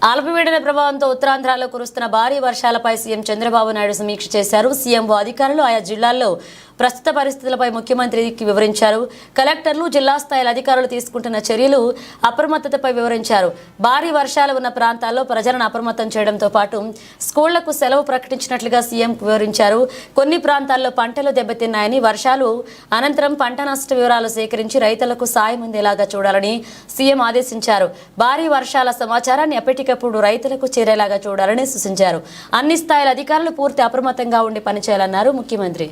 అల్పపీడన ప్రభావంతో ఉత్తరాంధ్రలో కురుస్తున్న భారీ వర్షాలపై సీఎం చంద్రబాబు నాయుడు సమీక్ష చేశారు. సీఎంఓ అధికారులు ఆయా జిల్లాల్లో ప్రస్తుత పరిస్థితులపై ముఖ్యమంత్రికి వివరించారు. కలెక్టర్లు, జిల్లా స్థాయి అధికారులు తీసుకుంటున్న చర్యలు, అప్రమత్తతపై వివరించారు. భారీ వర్షాలు ఉన్న ప్రాంతాల్లో ప్రజలను అప్రమత్తం చేయడంతో పాటు స్కూళ్లకు సెలవు ప్రకటించినట్లుగా సీఎం వివరించారు. కొన్ని ప్రాంతాల్లో పంటలు దెబ్బతిన్నాయని, వర్షాలు అనంతరం పంట నష్ట వివరాలు సేకరించి రైతులకు సాయం అందేలాగా చూడాలని సీఎం ఆదేశించారు. భారీ వర్షాల సమాచారాన్ని ఎప్పటికప్పుడు రైతులకు చేరేలాగా చూడాలని సూచించారు. అన్ని స్థాయిల అధికారులు పూర్తి అప్రమత్తంగా ఉండి పనిచేయాలన్నారు ముఖ్యమంత్రి.